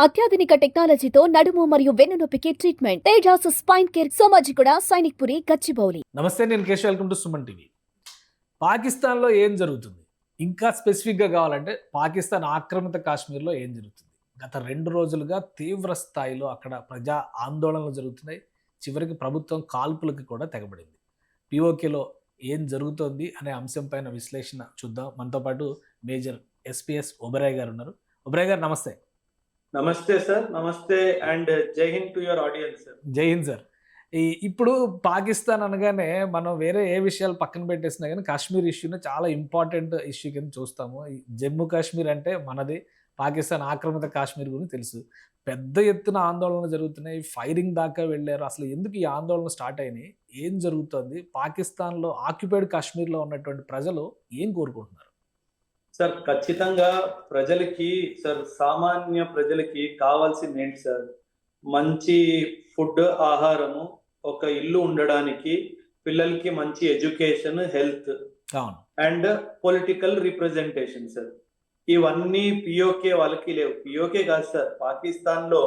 అత్యాధునిక టెక్నాలజీతో నడుము మరియు వెన్నునొప్పికి treatment Tejas spine care Somajiguda Sainikpuri Gachibowli. నమస్తే, నేను Keshav. Welcome to Suman TV. పాకిస్తాన్లో ఏం జరుగుతుంది, ఇంకా స్పెసిఫిక్గా కావాలంటే పాకిస్తాన్ ఆక్రమిత కాశ్మీర్లో ఏం జరుగుతుంది? గత 2 రోజులుగా తీవ్ర స్థాయిలో అక్కడ ప్రజా ఆందోళనలు జరుగుతున్నాయి. చివరికి ప్రభుత్వం కాల్పులకు కూడా తెగబడింది. పిఓకేలో ఏం జరుగుతోంది అనే అంశంపైన విశ్లేషణ చూద్దాం. మనతో పాటు మేజర్ ఎస్పీఎస్ ఒబెరాయ్ గారు ఉన్నారు. ఒబెరాయ్ గారు నమస్తే. నమస్తే సార్. నమస్తే and Jai Hind to your audience sir. జై హింద్ సార్. ఇప్పుడు పాకిస్తాన్ అనగానే మనం వేరే ఏ విషయాలు పక్కన పెట్టేసినా కానీ కాశ్మీర్ ఇష్యూని చాలా ఇంపార్టెంట్ ఇష్యూ కింద చూస్తాము. ఈ జమ్మూ కాశ్మీర్ అంటే మనది, పాకిస్తాన్ ఆక్రమిత కాశ్మీర్ గురించి తెలుసు. పెద్ద ఎత్తున ఆందోళనలు జరుగుతున్నాయి, ఫైరింగ్ దాకా వెళ్ళారు. అసలు ఎందుకు ఈ ఆందోళన స్టార్ట్ అయినాయి, ఏం జరుగుతుంది, పాకిస్తాన్లో ఆక్యుపైడ్ కాశ్మీర్లో ఉన్నటువంటి ప్రజలు ఏం కోరుకుంటున్నారు? సార్ ఖచ్చితంగా ప్రజలకి, సార్ సామాన్య ప్రజలకి కావాల్సింది ఏంటి సార్? మంచి ఫుడ్, ఆహారము, ఒక ఇల్లు ఉండడానికి, పిల్లలకి మంచి education, health and political representation sir. ఇవన్నీ పిఓకే వాళ్ళకి లేవు. పిఓకే కాదు సార్, పాకిస్తాన్ లో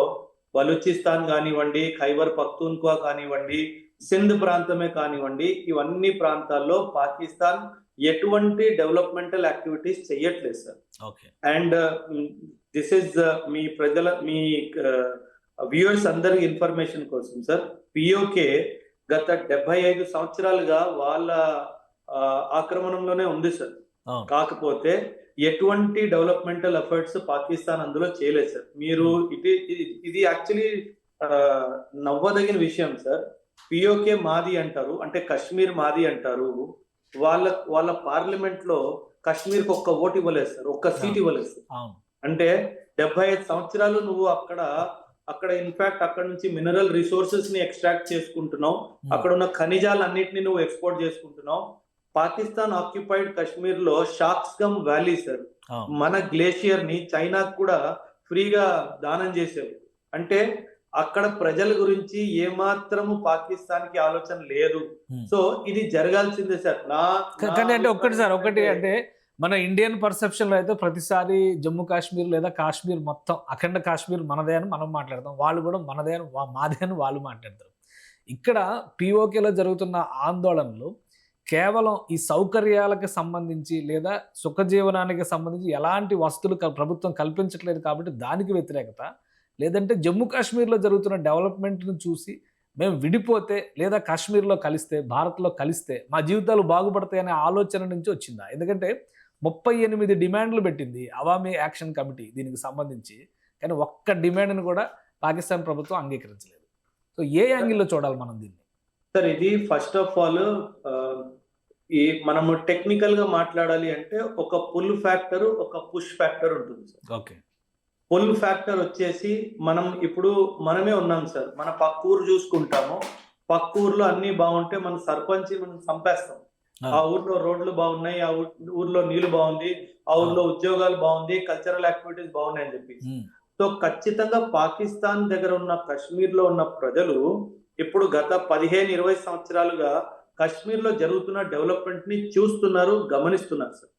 బలూచిస్తాన్ కానివ్వండి, ఖైబర్ పఖ్తూన్ఖ్వా కానివ్వండి, సింధ్ ప్రాంతమే కానివ్వండి, ఇవన్నీ ప్రాంతాల్లో పాకిస్తాన్ ఎటువంటి డెవలప్మెంటల్ యాక్టివిటీస్ చెయ్యట్లేదు sir. And this is me me viewers అందరి ఇన్ఫర్మేషన్ కోసం సార్, పిఓకే గత 75 సంవత్సరాలుగా వాళ్ళ ఆక్రమణంలోనే ఉంది సార్. కాకపోతే ఎటువంటి డెవలప్మెంటల్ ఎఫర్ట్స్ పాకిస్తాన్ అందులో చేయలేదు సార్. మీరు ఇది యాక్చువల్లీ నవ్వదగిన విషయం సార్. పిఓకే మాది అంటారు, అంటే కశ్మీర్ మాది అంటారు. వాళ్ళ పార్లమెంట్ లో కశ్మీర్ కి ఒక్క ఓటు ఇవ్వలేదు సార్, ఒక్క సీట్ ఇవ్వలేదు సార్. అంటే 75 సంవత్సరాలు నువ్వు అక్కడ ఇన్ఫాక్ట్ అక్కడ నుంచి మినరల్ రిసోర్సెస్ ని ఎక్స్ట్రాక్ట్ చేసుకుంటున్నావు, అక్కడ ఉన్న ఖనిజాలన్నింటినీ నువ్వు ఎక్స్పోర్ట్ చేసుకుంటున్నావు. పాకిస్తాన్ ఆక్యుపైడ్ కశ్మీర్ లో షాక్స్గమ్ వ్యాలీ సార్, మన గ్లేషియర్ ని చైనాకు కూడా ఫ్రీగా దానం చేసావు. అంటే అక్కడ ప్రజల గురించి ఏమాత్రము పాకిస్తాన్ కి ఆలోచన లేదు. సో ఇది జరగాల్సిందే సార్. కానీ అంటే ఒకటి అంటే మన ఇండియన్ పర్సెప్షన్ లో అయితే ప్రతిసారి జమ్మూ కాశ్మీర్ లేదా కాశ్మీర్ మొత్తం అఖండ కాశ్మీర్ మనదే అని మనం మాట్లాడతాం, వాళ్ళు కూడా మనదే అని మాదే అని వాళ్ళు మాట్లాడతారు. ఇక్కడ పిఓకేలో జరుగుతున్న ఆందోళనలు కేవలం ఈ సౌకర్యాలకు సంబంధించి లేదా సుఖజీవనానికి సంబంధించి ఎలాంటి వస్తువులు ప్రభుత్వం కల్పించట్లేదు కాబట్టి దానికి వ్యతిరేకత, లేదంటే జమ్మూ కాశ్మీర్లో జరుగుతున్న డెవలప్మెంట్ను చూసి మేము విడిపోతే లేదా కాశ్మీర్లో కలిస్తే, భారత్లో కలిస్తే మా జీవితాలు బాగుపడతాయనే ఆలోచన నుంచి వచ్చిందా? ఎందుకంటే 38 డిమాండ్లు పెట్టింది అవామీ యాక్షన్ కమిటీ దీనికి సంబంధించి, కానీ ఒక్క డిమాండ్ని కూడా పాకిస్తాన్ ప్రభుత్వం అంగీకరించలేదు. సో ఏ యాంగిల్లో చూడాలి మనం దీన్ని? సార్ ఇది ఫస్ట్ ఆఫ్ ఆల్ మనము టెక్నికల్ గా మాట్లాడాలి అంటే ఒక పుల్ ఫ్యాక్టర్, ఒక పుష్ ఫ్యాక్టర్ ఉంటుంది సార్. ఓకే. పుల్ ఫ్యాక్టర్ వచ్చేసి ఇప్పుడు మనమే ఉన్నాం సార్, మన పక్క ఊరు చూసుకుంటాము. పక్క ఊర్లో అన్ని బాగుంటే మన సర్పంచ్ మనం చంపేస్తాం. ఆ ఊర్లో రోడ్లు బాగున్నాయి, ఆ ఊర్లో నీళ్లు బాగుంది, ఆ ఊర్లో ఉద్యోగాలు బాగుంది, కల్చరల్ యాక్టివిటీస్ బాగున్నాయి అని చెప్పి. సో ఖచ్చితంగా పాకిస్తాన్ దగ్గర ఉన్న కశ్మీర్ లో ఉన్న ప్రజలు ఇప్పుడు గత 15-20 సంవత్సరాలుగా కశ్మీర్ లో జరుగుతున్న డెవలప్మెంట్ ని చూస్తున్నారు, గమనిస్తున్నారు సార్.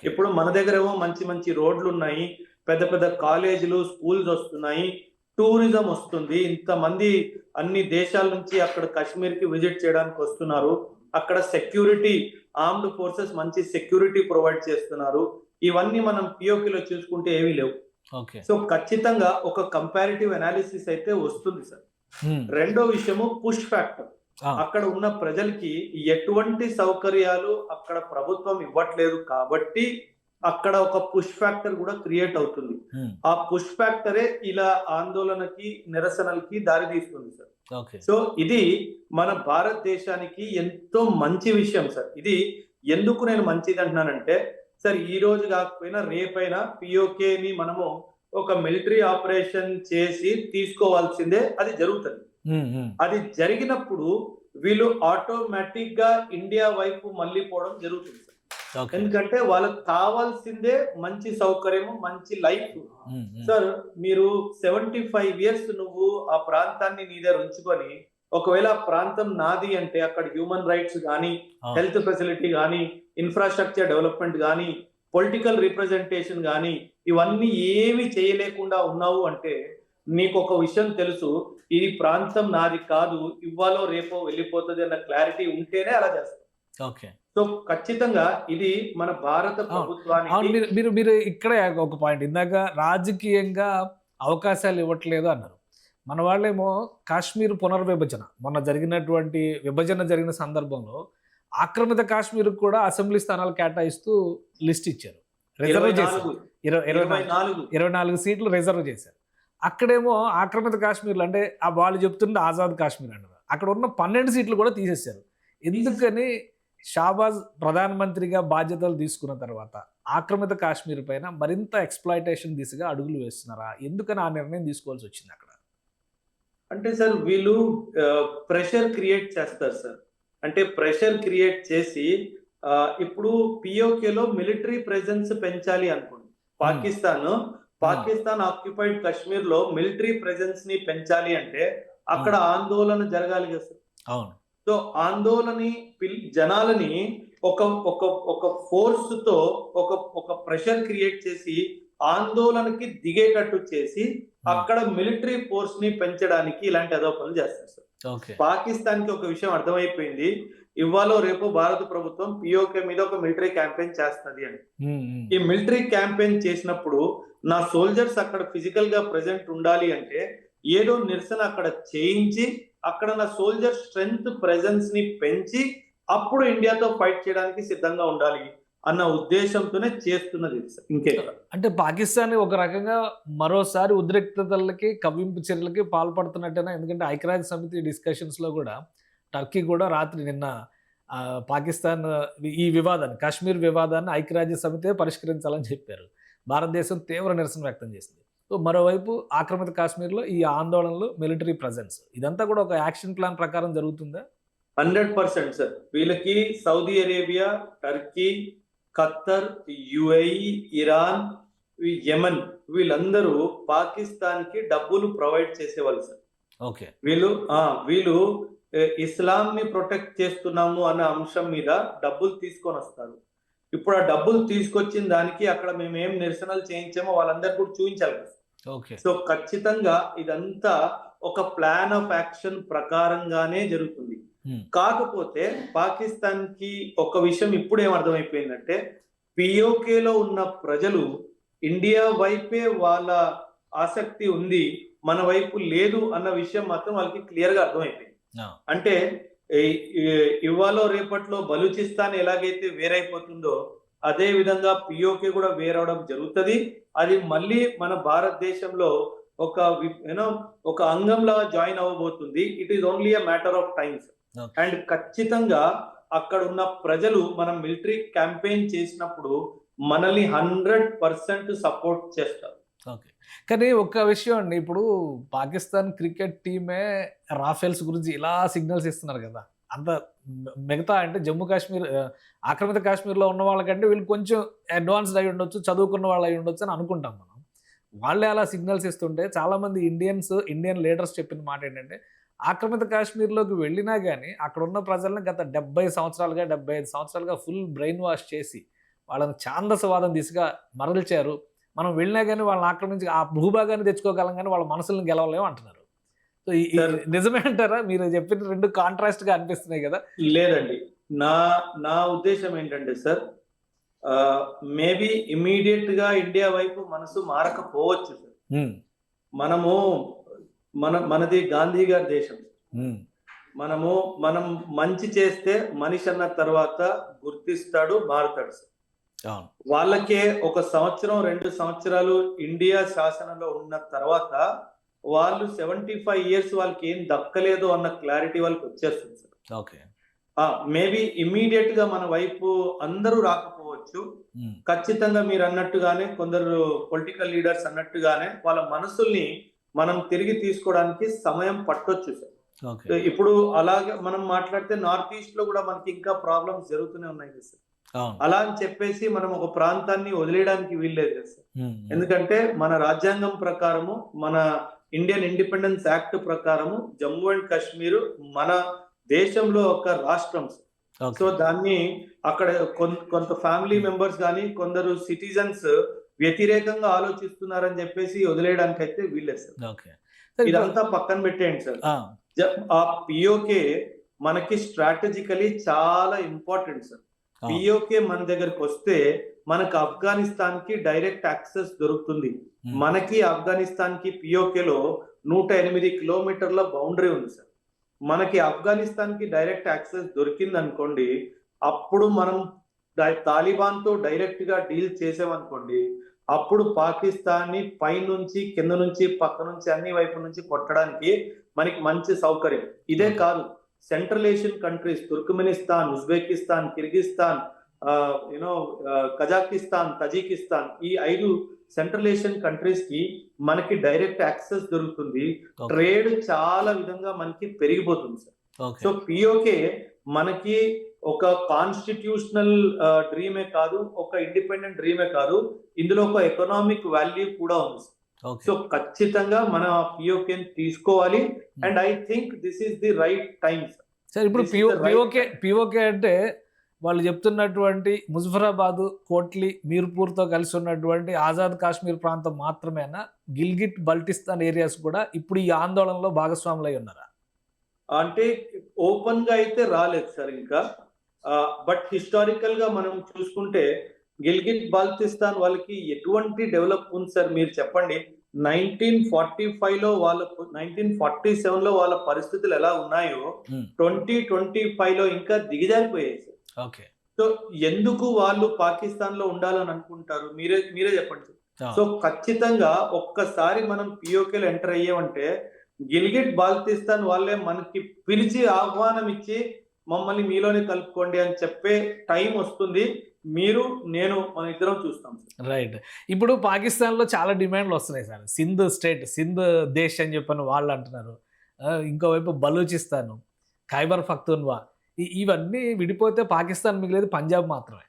ఇప్పుడు మన దగ్గర ఏమో మంచి మంచి రోడ్లు ఉన్నాయి, పెద్ద పెద్ద కాలేజీలు, స్కూల్స్ వస్తున్నాయి, టూరిజం వస్తుంది, ఇంతమంది అన్ని దేశాల నుంచి అక్కడ కాశ్మీర్ కి విజిట్ చేయడానికి వస్తున్నారు. అక్కడ సెక్యూరిటీ, ఆర్మ్డ్ ఫోర్సెస్ మంచి సెక్యూరిటీ ప్రొవైడ్ చేస్తున్నారు. ఇవన్నీ మనం పిఓకేలో చూసుకుంటే ఏమీ లేవు. సో ఖచ్చితంగా ఒక కంపారిటివ్ అనాలిసిస్ అయితే వస్తుంది సార్. రెండో విషయము పుష్ ఫ్యాక్టర్. అక్కడ ఉన్న ప్రజలకి ఎటువంటి సౌకర్యాలు అక్కడ ప్రభుత్వం ఇవ్వట్లేదు కాబట్టి అక్కడ ఒక పుష్ ఫ్యాక్టర్ కూడా క్రియేట్ అవుతుంది. ఆ పుష్ ఫ్యాక్టరే ఇలా ఆందోళనకి, నిరసనలకి దారి తీస్తుంది సార్. సో ఇది మన భారతదేశానికి ఎంతో మంచి విషయం సార్. ఇది ఎందుకు నేను మంచిది అంటున్నానంటే సార్, ఈ రోజు కాకపోయినా రేపైనా పిఓకేని మనము ఒక మిలిటరీ ఆపరేషన్ చేసి తీసుకోవాల్సిందే, అది జరుగుతుంది. అది జరిగినప్పుడు వీళ్ళు ఆటోమేటిక్ గా ఇండియా వైపు మళ్ళీ పోవడం జరుగుతుంది సార్. ఎందుకంటే వాళ్ళకి కావాల్సిందే మంచి సౌకర్యము, మంచి లైఫ్. సార్ మీరు 75 years నువ్వు ఆ ప్రాంతాన్ని నీ దగ్గర ఉంచుకొని, ఒకవేళ ఆ ప్రాంతం నాది అంటే అక్కడ హ్యూమన్ రైట్స్ కానీ, హెల్త్ ఫెసిలిటీ కానీ, ఇన్ఫ్రాస్ట్రక్చర్ డెవలప్మెంట్ కానీ, పొలిటికల్ రిప్రజెంటేషన్ కానీ ఇవన్నీ ఏమి చేయలేకుండా ఉన్నావు అంటే నీకు ఒక విషయం తెలుసు, ఈ ప్రాంతం నాది కాదు, ఇవ్వాలో రేపో వెళ్ళిపోతుంది అన్న క్లారిటీ ఉంటేనే అలా చేస్తాం. ఓకే. సో ఖచ్చితంగా ఇది మన భారత అవును ప్రభుత్వానికి మీరు మీరు మీరు ఇక్కడే ఒక పాయింట్, ఇందాక రాజకీయంగా అవకాశాలు ఇవ్వట్లేదు అన్నారు. మన వాళ్ళేమో కాశ్మీర్ పునర్విభజన మొన్న జరిగినటువంటి విభజన జరిగిన సందర్భంలో ఆక్రమిత కాశ్మీర్ కూడా అసెంబ్లీ స్థానాలు కేటాయిస్తూ లిస్ట్ ఇచ్చారు, రిజర్వ్ చేశారు. 24 సీట్లు రిజర్వ్ చేశారు. అక్కడేమో ఆక్రమిత కాశ్మీర్లు అంటే వాళ్ళు చెప్తుంటే ఆజాద్ కాశ్మీర్ అన్నారు, అక్కడ ఉన్న 12 సీట్లు కూడా తీసేశారు. ఎందుకని షాబాజ్ ప్రధానమంత్రిగా బాధ్యతలు తీసుకున్న తర్వాత ఆక్రమిత కాశ్మీర్ పైన మరింత ఎక్స్‌ప్లాయిటేషన్ దిశగా అడుగులు వేస్తున్నారా? ఎందుకని ఆ నిర్ణయం తీసుకోవాల్సి వచ్చింది అక్కడ? అంటే సార్ వీళ్ళు ప్రెషర్ క్రియేట్ చేస్తారు సార్. అంటే ప్రెషర్ క్రియేట్ చేసి ఇప్పుడు పిఓకేలో మిలిటరీ ప్రెజెన్స్ పెంచాలి అనుకోండి. పాకిస్తాన్ ఆక్యుపైడ్ కాశ్మీర్ లో మిలిటరీ ప్రెజెన్స్ ని పెంచాలి అంటే అక్కడ ఆందోళన జరగాలి కదా సార్. అవును. సో ఆందోళనని జనాలని ఒక ఒక ఒక ఫోర్స్ తో ఒక ప్రెషర్ క్రియేట్ చేసి ఆందోళనకి దిగేటట్టు చేసి అక్కడ మిలిటరీ ఫోర్స్ ని పెంచడానికి ఇలాంటి అదోపనలు చేస్తారు సార్. పాకిస్తాన్ కి ఒక విషయం అర్థమైపోయింది, ఇవాళ రేపు భారత ప్రభుత్వం పిఓకే మీద ఒక మిలిటరీ క్యాంపెయిన్ చేస్తుంది అని. ఈ మిలిటరీ క్యాంపెయిన్ చేసినప్పుడు నా సోల్జర్స్ అక్కడ ఫిజికల్ గా ప్రెసెంట్ ఉండాలి అంటే ఏదో నిరసన అక్కడ చేయించి అక్కడ నా సోల్జర్ స్ట్రెంగ్త్ ప్రెజెన్స్ ని పెంచి అప్పుడు ఇండియాతో ఫైట్ చేయడానికి సిద్ధంగా ఉండాలి అన్న ఉద్దేశంతోనే చేస్తున్నది ఇంకే. అంటే పాకిస్తాన్ ఒక రకంగా మరోసారి ఉద్రిక్తతలకి కవ్వింపు చర్యలకి పాల్పడుతున్నట్టేనా? ఎందుకంటే ఐక్యరాజ్య సమితి డిస్కషన్స్ లో కూడా టర్కీ కూడా రాత్రి నిన్న పాకిస్తాన్ ఈ వివాదాన్ని, కాశ్మీర్ వివాదాన్ని ఐక్యరాజ్య సమితే పరిష్కరించాలని చెప్పారు. భారతదేశం తీవ్ర నిరసన వ్యక్తం చేసింది. సో మరోవైపు ఆక్రమిత కాశ్మీర్లో ఈ ఆందోళనలు, మిలిటరీ ప్రజెన్స్, ఇదంతా కూడా ఒక యాక్షన్ ప్లాన్ ప్రకారం జరుగుతుందా? 100% సార్. వీళ్ళకి Saudi Arabia, Turkey, Khattar, UAE, Iran, Yemen వీళ్ళందరూ పాకిస్తాన్ కి డబ్బులు ప్రొవైడ్ చేసేవాళ్ళు సార్. ఓకే. వీళ్ళు ఇస్లాం ని ప్రొటెక్ట్ చేస్తున్నాము అన్న అంశం మీద డబ్బులు తీసుకొని వస్తారు. ఇప్పుడు ఆ డబ్బులు తీసుకొచ్చిన దానికి అక్కడ మేము ఏం నిరసనలు చేయించామో వాళ్ళందరూ కూడా చూపించాలి కదా. సో ఖచ్చితంగా ఇదంతా ఒక ప్లాన్ ఆఫ్ యాక్షన్ ప్రకారంగానే జరుగుతుంది. కాకపోతే పాకిస్తాన్ కి ఒక విషయం ఇప్పుడు ఏం అర్థమైపోయిందంటే పిఓకేలో ఉన్న ప్రజలు ఇండియా వైపే వాళ్ళ ఆసక్తి ఉంది, మన వైపు లేదు అన్న విషయం మాత్రం వాళ్ళకి క్లియర్ గా అర్థమైపోయింది. అంటే ఇవాళ రేపట్లో బలూచిస్తాన్ ఎలాగైతే వేరైపోతుందో అదే విధంగా పిఓకే కూడా వేరవడం జరుగుతుంది. అది మళ్ళీ మన భారతదేశంలో ఒక అంగంలా జాయిన్ అవ్వబోతుంది. It is only a matter of times. And ఖచ్చితంగా అక్కడ ఉన్న ప్రజలు మనం మిలిటరీ క్యాంపెయిన్ చేసినప్పుడు మనల్ని 100% సపోర్ట్ చేస్తారు. ఓకే. కానీ ఒక్క విషయం అండి, ఇప్పుడు పాకిస్తాన్ క్రికెట్ టీమే రాఫెల్స్ గురించి ఇలా సిగ్నల్స్ ఇస్తున్నారు కదా, అంత మిగతా అంటే జమ్మూ కాశ్మీర్ ఆక్రమిత కాశ్మీర్లో ఉన్న వాళ్ళకంటే వీళ్ళు కొంచెం అడ్వాన్స్డ్ అయి ఉండొచ్చు, చదువుకున్న వాళ్ళు అయి ఉండొచ్చు అని అనుకుంటాం మనం. వాళ్ళే అలా సిగ్నల్స్ ఇస్తుంటే చాలామంది ఇండియన్ లీడర్స్ చెప్పిన మాట ఏంటంటే ఆక్రమిత కాశ్మీర్లోకి వెళ్ళినా కానీ అక్కడ ఉన్న ప్రజలను గత 75 సంవత్సరాలుగా ఫుల్ బ్రెయిన్ వాష్ చేసి వాళ్ళని ఛాందసవాదం దిశగా మరల్చారు. మనం వెళ్ళినా కానీ వాళ్ళని ఆక్రమించి ఆ భూభాగాన్ని తెచ్చుకోగలం కానీ వాళ్ళ మనసులను గెలవలేము అంటున్నారు. సో నిజమే అంటారా? మీరు చెప్పిన రెండు కాంట్రాస్ట్ గా అనిపిస్తున్నాయి కదా. లేదండి, నా ఉద్దేశం ఏంటంటే సార్, మేబీ ఇమీడియట్ గా ఇండియా వైపు మనసు మారకపోవచ్చు సార్. మనది గాంధీ గారి దేశం. మనం మంచి చేస్తే మనిషి అన్న తర్వాత గుర్తిస్తాడు, మారుతాడు సార్. వాళ్ళకే 1 సంవత్సరం 2 సంవత్సరాలు ఇండియా శాసనంలో ఉన్న తర్వాత వాళ్ళు 75 ఇయర్స్ వాళ్ళకి ఏం దక్కలేదు అన్న క్లారిటీ వాళ్ళకి వచ్చేస్తుంది సార్. ఓకే. మేబీ ఇమ్మీడియట్ గా మన వైపు అందరూ రాకపోవచ్చు. ఖచ్చితంగా మీరు అన్నట్టుగానే కొందరు పొలిటికల్ లీడర్స్ అన్నట్టుగానే వాళ్ళ మనసుల్ని మనం తిరిగి తీసుకోవడానికి సమయం పట్టొచ్చు సార్. ఇప్పుడు అలాగే మనం మాట్లాడితే నార్త్ ఈస్ట్ లో కూడా మనకి ఇంకా ప్రాబ్లమ్స్ జరుగుతూనే ఉన్నాయి కదా సార్. అలా అని చెప్పేసి మనం ఒక ప్రాంతాన్ని వదిలేయడానికి వీల్లేదు కదా సార్. ఎందుకంటే మన రాజ్యాంగం ప్రకారము, మన ఇండియన్ ఇండిపెండెన్స్ యాక్ట్ ప్రకారము జమ్మూ అండ్ కాశ్మీర్ మన దేశంలో ఒక రాష్ట్రం సార్. ఓకే. సో దాన్ని అక్కడ కొంత ఫ్యామిలీ మెంబర్స్ కానీ కొందరు సిటిజన్స్ వ్యతిరేకంగా ఆలోచిస్తున్నారని చెప్పేసి వదిలేయడానికి అయితే వీల్లేదు సార్. ఓకే. సార్ ఇప్పుడు ఇదంతా పక్కన పెట్టేయండి సార్. ఆ! ఆ పిఓకే మనకి స్ట్రాటజికలీ చాలా ఇంపార్టెంట్ సార్. అవును. పిఓకే మన దగ్గరకు వస్తే మనకు ఆఫ్ఘనిస్తాన్ కి డైరెక్ట్ యాక్సెస్ దొరుకుతుంది. హ్మ్. మనకి ఆఫ్ఘనిస్తాన్ కి పిఓకేలో 108 కిలోమీటర్ల బౌండరీ ఉంది సార్. మనకి ఆఫ్ఘనిస్తాన్ కి డైరెక్ట్ యాక్సెస్ దొరికింది అనుకోండి, అప్పుడు మనం తాలిబాన్ తో డైరెక్ట్ గా డీల్ చేసామనుకోండి, అప్పుడు పాకిస్తాన్ ని పైనుంచి కింద నుంచి పక్క నుంచి అన్ని వైపు నుంచి కొట్టడానికి మనకి మంచి సౌకర్యం. ఇదే కాదు, central Asian countries Turkmenistan, Uzbekistan, Kyrgyzstan, Kazakhstan, Tajikistan, ఈ 5 సెంట్రల్ ఏషియన్ కంట్రీస్ కి మనకి డైరెక్ట్ యాక్సెస్ దొరుకుతుంది. ఓకే. ట్రేడ్ చాలా విధంగా మనకి పెరిగిపోతుంది సార్. ఓకే. సో పిఓకే మనకి ఒక కాన్స్టిట్యూషనల్ డ్రీమే కాదు, ఒక ఇండిపెండెంట్ డ్రీమే కాదు, ఇందులో ఒక ఎకనామిక్ వాల్యూ కూడా ఉంది సార్. ఓకే. సో ఖచ్చితంగా మన పిఓకేని తీసుకోవాలి. And I think this is the right time sir. Sir ఇప్పుడు This is the right PoK అంటే వాళ్ళు చెప్తున్నటువంటి ముజఫరాబాద్, కోట్లీ, మీర్పూర్తో కలిసి ఉన్నటువంటి ఆజాద్ కాశ్మీర్ ప్రాంతం మాత్రమేనా, గిల్గిట్ బల్టిస్తాన్ ఏరియాస్ కూడా ఇప్పుడు ఈ ఆందోళనలో భాగస్వాములై ఉన్నారా? అంటే ఓపెన్ గా అయితే రాలేదు సార్ ఇంకా. బట్ హిస్టారికల్ గా మనం చూసుకుంటే గిల్గిట్ బాల్టిస్తాన్ వాళ్ళకి ఎటువంటి డెవలప్ ఉంది సార్ మీరు చెప్పండి. 1945 లో 1947 లో వాళ్ళ పరిస్థితులు ఎలా ఉన్నాయో 2025 లో ఇంకా దిగజారిపోయాయి సార్. ఓకే. సో ఎందుకు వాళ్ళు పాకిస్తాన్ లో ఉండాలని అనుకుంటారు? మీరే చెప్పండి. సో ఖచ్చితంగా ఒక్కసారి మనం పిఓకేలో ఎంటర్ అయ్యామంటే గిల్గిట్ బాల్టిస్తాన్ వాళ్ళే మనకి పిలిచి ఆహ్వానం ఇచ్చి మమ్మల్ని మీలోనే కలుపుకోండి అని చెప్పే టైం వస్తుంది. మీరు నేను మన ఇద్దరం చూస్తాం సార్. రైట్. ఇప్పుడు పాకిస్తాన్లో చాలా డిమాండ్లు వస్తున్నాయి సార్. సింధ్ దేశ్ అని చెప్పని వాళ్ళు అంటున్నారు. ఇంకోవైపు బలూచిస్తాను, ఖైబర్ పఖ్తూన్వా, ఇవన్నీ విడిపోతే పాకిస్తాన్ మిగిలేదు పంజాబ్ మాత్రమే.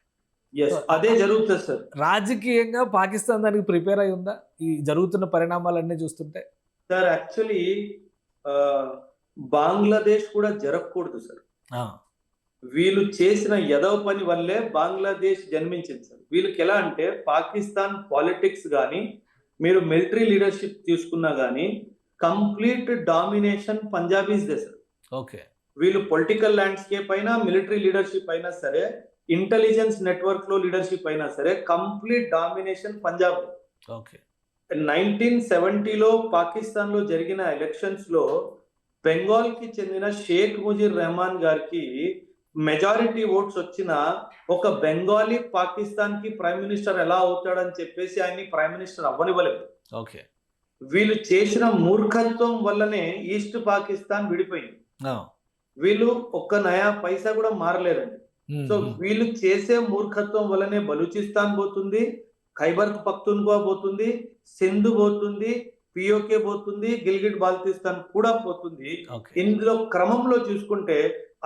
అదే జరుగుతుంది సార్. రాజకీయంగా పాకిస్తాన్ దానికి ప్రిపేర్ అయి ఉందా ఈ జరుగుతున్న పరిణామాలన్నీ చూస్తుంటే? సార్ యాక్చువల్లీ బంగ్లాదేశ్ కూడా జరగకూడదు సార్. వీళ్ళు చేసిన ఎదవ పని వల్లే బంగ్లాదేశ్ జన్మించింది సార్. వీళ్ళకి ఎలా అంటే పాకిస్తాన్ పాలిటిక్స్ కానీ మీరు మిలిటరీ లీడర్షిప్ తీసుకున్నా కానీ complete domination Punjabis they sir. Okay. వీళ్ళు పొలిటికల్ ల్యాండ్స్కేప్ అయినా, మిలిటరీ లీడర్షిప్ అయినా సరే, ఇంటెలిజెన్స్ నెట్వర్క్ లో లీడర్షిప్ అయినా సరే, కంప్లీట్ డామినేషన్ పంజాబ్. ఓకే. 1970లో పాకిస్తాన్ లో జరిగిన ఎలక్షన్స్ లో బెంగాల్ కి చెందిన షేక్ ముజీర్ రెహమాన్ గారికి మెజారిటీ ఓట్స్ వచ్చిన ఒక బెంగాలీ పాకిస్తాన్ కి ప్రైమ్ మినిస్టర్ ఎలా అవుతాడని చెప్పేసి ఆయన్ని ప్రైమ్ మినిస్టర్ అవ్వనివ్వలేదు. ఓకే. వీళ్ళు చేసిన మూర్ఖత్వం వల్లనే ఈస్ట్ పాకిస్తాన్ విడిపోయింది. వీళ్ళు ఒక్క నయా పైసా కూడా మారలేదండి. సో వీళ్ళు చేసే మూర్ఖత్వం వల్లనే బలూచిస్తాన్ పోతుంది, ఖైబర్ పఖ్తూన్ఖ్వా పోతుంది, సింధు పోతుంది, పిఓకే పోతుంది, గిల్గిట్ బాల్టిస్తాన్ కూడా పోతుంది. ఇందులో క్రమంలో చూసుకుంటే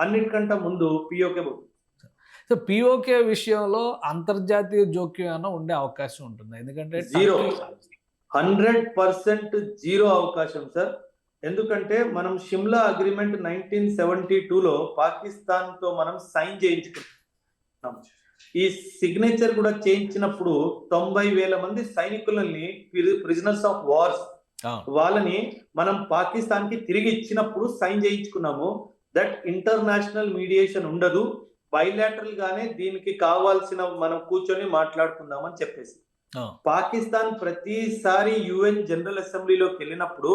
అన్నిటికంటే ముందు పిఓకే పోతుంది. సో పిఓకే విషయంలో అంతర్జాతీయ జోక్యం ఏమైనా ఉండే అవకాశం ఉంటుంది? ఎందుకంటే 100% జీరో అవకాశం సార్. ఎందుకంటే మనం షిమ్లా అగ్రిమెంట్ 1972లో పాకిస్తాన్ తో మనం సైన్ చేయించుకున్నాం. ఈ సిగ్నేచర్ కూడా చేయించినప్పుడు 90,000 మంది సైనికులని, ప్రిజనర్స్ ఆఫ్ వార్స్, వాళ్ళని మనం పాకిస్తాన్ కి తిరిగి ఇచ్చినప్పుడు సైన్ చేయించుకున్నాము. దట్ ఇంటర్నేషనల్ మీడియేషన్ ఉండదు, బైలాటరల్ గానే దీనికి కావాల్సిన మనం కూర్చొని మాట్లాడుకుందాం అని చెప్పేసి. పాకిస్తాన్ ప్రతిసారి యుఎన్ జనరల్ అసెంబ్లీలోకి వెళ్ళినప్పుడు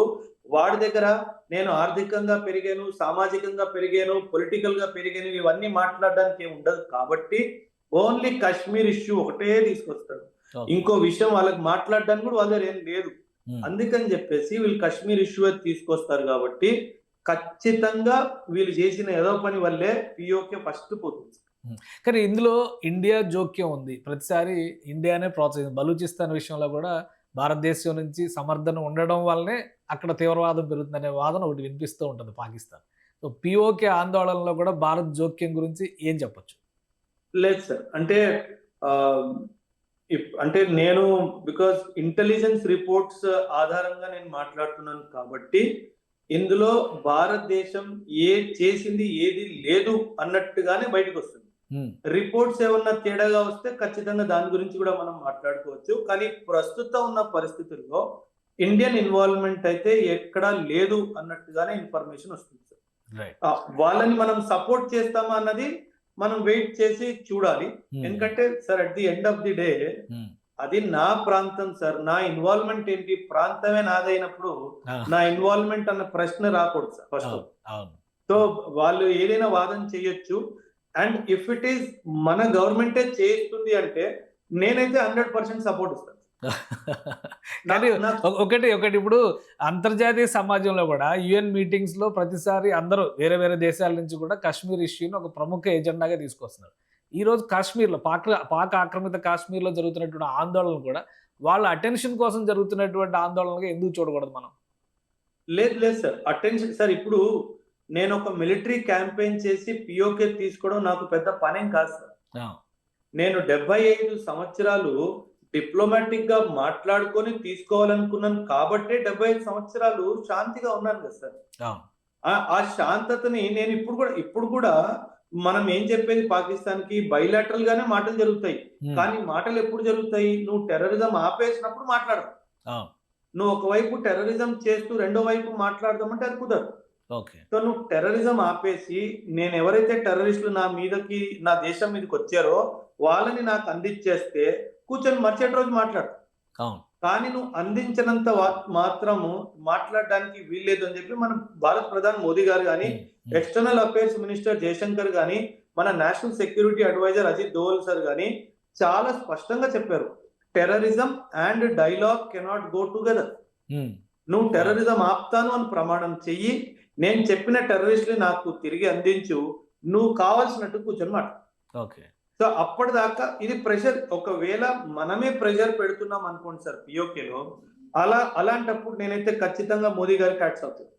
వాడి దగ్గర నేను ఆర్థికంగా పెరిగాను, సామాజికంగా పెరిగాను, పొలిటికల్ గా పెరిగాను, ఇవన్నీ మాట్లాడడానికి ఏమి ఉండదు. కాబట్టి ఓన్లీ కాశ్మీర్ ఇష్యూ ఒకటే తీసుకొస్తాడు. ఇంకో విషయం వాళ్ళకి మాట్లాడడానికి కూడా వాళ్ళ దగ్గర ఏం లేదు. అందుకని చెప్పేసి వీళ్ళు కాశ్మీర్ ఇష్యూ తీసుకొస్తారు. కాబట్టి ఖచ్చితంగా వీళ్ళు చేసిన ఏదో పని వల్లే పిఓకే ఫస్ట్ పోతుంది. కానీ ఇందులో ఇండియా జోక్యం ఉంది. ప్రతిసారి ఇండియానే ప్రోత్సహిస్తుంది. బలూచిస్తాన్ విషయంలో కూడా భారతదేశం నుంచి సమర్థన ఉండడం వల్లనే అక్కడ తీవ్రవాదం పెరుగుతుందనే వాదన ఒకటి వినిపిస్తూ ఉంటుంది పాకిస్తాన్. సో పిఓకే ఆందోళనలో కూడా భారత్ జోక్యం గురించి ఏం చెప్పొచ్చు? లేదు సార్, అంటే నేను బికాస్ ఇంటెలిజెన్స్ రిపోర్ట్స్ ఆధారంగా నేను మాట్లాడుతున్నాను కాబట్టి ఇందులో భారతదేశం చేసింది ఏది లేదు అన్నట్టుగానే బయటకు వస్తుంది. రిపోర్ట్స్ ఏమన్నా తేడాగా వస్తే ఖచ్చితంగా దాని గురించి కూడా మనం మాట్లాడుకోవచ్చు. కానీ ప్రస్తుతం ఉన్న పరిస్థితుల్లో ఇండియన్ ఇన్వాల్వ్మెంట్ అయితే ఎక్కడా లేదు అన్నట్టుగానే ఇన్ఫర్మేషన్ వస్తుంది సార్. వాళ్ళని మనం సపోర్ట్ చేస్తామా అన్నది మనం వెయిట్ చేసి చూడాలి. ఎందుకంటే sir at the end of the day అది నా ప్రాంతం సార్, నా ఇన్వాల్వ్మెంట్ ఏంటి, ప్రాంతమే నాదైనప్పుడు నా ఇన్వాల్వ్మెంట్ అన్న ప్రశ్న రాకూడదు సార్ ఫస్ట్. సో వాళ్ళు ఏదైనా వాదన చేయొచ్చు. అండ్ ఇఫ్ ఇట్ ఈస్ మన గవర్నమెంటే చేస్తుంది అంటే నేనైతే 100% సపోర్ట్ ఇస్తాను. కానీ ఒకటి ఇప్పుడు అంతర్జాతీయ సమాజంలో కూడా యుఎన్ మీటింగ్స్ లో ప్రతిసారి అందరూ వేరే వేరే దేశాల నుంచి కూడా కాశ్మీర్ ఇష్యూని ఒక ప్రముఖ ఎజెండాగా తీసుకొస్తున్నారు. ఈ రోజు కాశ్మీర్లో పాక్ ఆక్రమిత కాశ్మీర్లో జరుగుతున్నటువంటి ఆందోళనలు కూడా వాళ్ళ అటెన్షన్ కోసం జరుగుతున్నటువంటి ఆందోళనగా ఎందుకు చూడకూడదు మనం? లేదు సార్, అటెన్షన్ సార్. ఇప్పుడు నేను ఒక మిలిటరీ క్యాంపెయిన్ చేసి పిఓకే తీసుకోవడం నాకు పెద్ద పనేం కాదు సార్. నేను 75 సంవత్సరాలు డిప్లొమాటిక్ గా మాట్లాడుకొని తీసుకోవాలనుకున్నాను కాబట్టే 75 సంవత్సరాలు శాంతిగా ఉన్నాను కదా సార్. ఆ శాంతతని నేను ఇప్పుడు కూడా మనం ఏం చెప్పేది పాకిస్తాన్ కి బైలాటరల్ గానే మాటలు జరుగుతాయి. కానీ మాటలు ఎప్పుడు జరుగుతాయి? నువ్వు టెర్రరిజం ఆపేసినప్పుడు మాట్లాడదు. నువ్వు ఒకవైపు టెర్రరిజం చేస్తూ రెండో వైపు మాట్లాడదామంటే అది కుదరదు. సో నువ్వు టెర్రరిజం ఆపేసి నేను ఎవరైతే టెర్రరిస్టులు నా దేశం మీదకి వచ్చారో వాళ్ళని నాకు అందించేస్తే కూర్చొని మర్చిటి రోజు మాట్లాడు. కానీ నువ్వు అందించినంత మాత్రము మాట్లాడడానికి వీల్లేదు అని చెప్పి మన భారత ప్రధాని మోదీ గారు కానీ, ఎక్స్టర్నల్ అఫైర్స్ మినిస్టర్ జయశంకర్ గాని, మన national security adviser Ajit Doval sir గాని చాలా స్పష్టంగా చెప్పారు, terrorism and dialogue cannot go together. నువ్వు టెర్రరిజం ఆపుతాను అని ప్రమాణం చెయ్యి, నేను చెప్పిన టెర్రరిస్టులు నాకు తిరిగి అందించు, నువ్వు కావాల్సినట్టు కూర్చొని మాట. సో అప్పటిదాకా ఇది ప్రెషర్. ఒకవేళ మనమే ప్రెషర్ పెడుతున్నాం అనుకోండి సార్ పిఓకేలో, అలాంటప్పుడు నేనైతే ఖచ్చితంగా మోదీ గారికి హ్యాట్స్ అవుతాను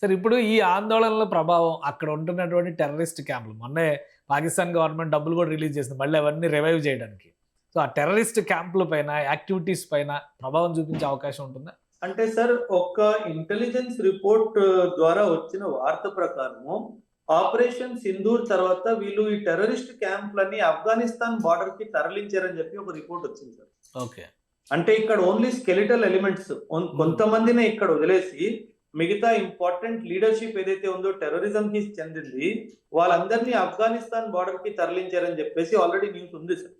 సార్. ఇప్పుడు ఈ ఆందోళనల ప్రభావం అక్కడ ఉంటున్నటువంటి టెర్రరిస్ట్ క్యాంపులు, మొన్నే పాకిస్తాన్ గవర్నమెంట్ డబ్బులు కూడా రిలీజ్ చేసింది మళ్ళీ అవన్నీ రివైవ్ చేయడానికి. సో ఆ టెర్రరిస్ట్ క్యాంపుల పైన, యాక్టివిటీస్ పైన ప్రభావం చూపించే అవకాశం ఉంటుందా? అంటే సార్, ఒక ఇంటెలిజెన్స్ రిపోర్ట్ ద్వారా వచ్చిన వార్త ప్రకారము ఆపరేషన్ సింధూర్ తర్వాత వీళ్ళు ఈ టెర్రరిస్ట్ క్యాంపులన్నీ ఆఫ్ఘనిస్తాన్ బార్డర్ కి తరలించారని చెప్పి ఒక రిపోర్ట్ వచ్చింది సార్. ఓకే. అంటే ఇక్కడ ఓన్లీ స్కెలిటల్ ఎలిమెంట్స్ కొంతమందినే ఇక్కడ వదిలేసి మిగతా ఇంపార్టెంట్ లీడర్షిప్ ఏదైతే ఉందో టెర్రరిజం కి చెందింది వాళ్ళందరినీ ఆఫ్ఘనిస్తాన్ బార్డర్ కి తరలించారని చెప్పేసి ఆల్రెడీ న్యూస్ ఉంది సార్.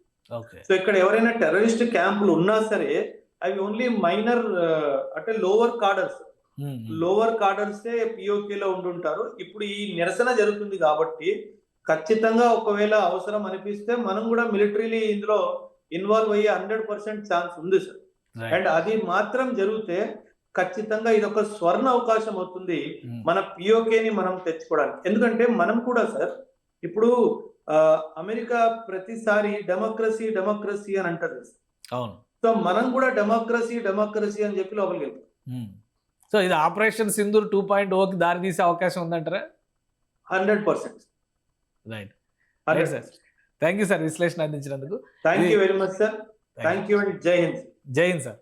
సో ఇక్కడ ఎవరైనా టెర్రరిస్ట్ క్యాంపులు ఉన్నా సరే అవి ఓన్లీ మైనర్, అంటే లోవర్ కార్డర్సే పిఓకేలో ఉండుంటారు. ఇప్పుడు ఈ నిరసన జరుగుతుంది కాబట్టి ఖచ్చితంగా ఒకవేళ అవసరం అనిపిస్తే మనం కూడా మిలిటరీలీ ఇందులో ఇన్వాల్వ్ అయ్యే 100% ఛాన్స్ ఉంది సార్. అండ్ అది మాత్రం జరిగితే ఖచ్చితంగా ఇది ఒక స్వర్ణ అవకాశం అవుతుంది మన పిఓకేని మనం తెచ్చుకోవడానికి. ఎందుకంటే మనం కూడా సార్ ఇప్పుడు అమెరికా ప్రతిసారి డెమోక్రసీ అని అంటారు. అవును. సో మనం కూడా డెమోక్రసీ అని చెప్పి లోపలికి వెళ్తాం. సో ఇది ఆపరేషన్ సింధూర్ 2.0కి దారి తీసే అవకాశం ఉందంటారా? 100%. Right sir. Thank you sir విశ్లేషణ అందించినందుకు. Thank you very much sir. Thank you and Jai Hind. జై హింద్ సార్.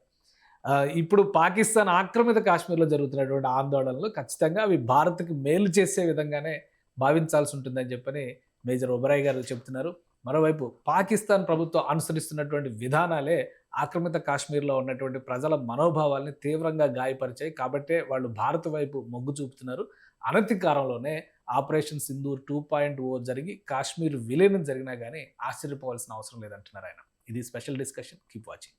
ఇప్పుడు పాకిస్తాన్ ఆక్రమిత కాశ్మీర్లో జరుగుతున్నటువంటి ఆందోళనలు ఖచ్చితంగా అవి భారత్కి మేలు చేసే విధంగానే భావించాల్సి ఉంటుందని చెప్పని మేజర్ ఒబరాయ్ గారు చెప్తున్నారు. మరోవైపు పాకిస్తాన్ ప్రభుత్వం అనుసరిస్తున్నటువంటి విధానాలే ఆక్రమిత కాశ్మీర్లో ఉన్నటువంటి ప్రజల మనోభావాల్ని తీవ్రంగా గాయపరిచాయి. కాబట్టే వాళ్ళు భారత్ వైపు మొగ్గు చూపుతున్నారు. అనతి కాలంలోనే ఆపరేషన్ సింధూర్ 2.0 జరిగి కాశ్మీర్ విలీనం జరిగినా కానీ ఆశ్చర్యపోవాల్సిన అవసరం లేదంటున్నారు ఆయన. ఇది స్పెషల్ డిస్కషన్. Keep watching.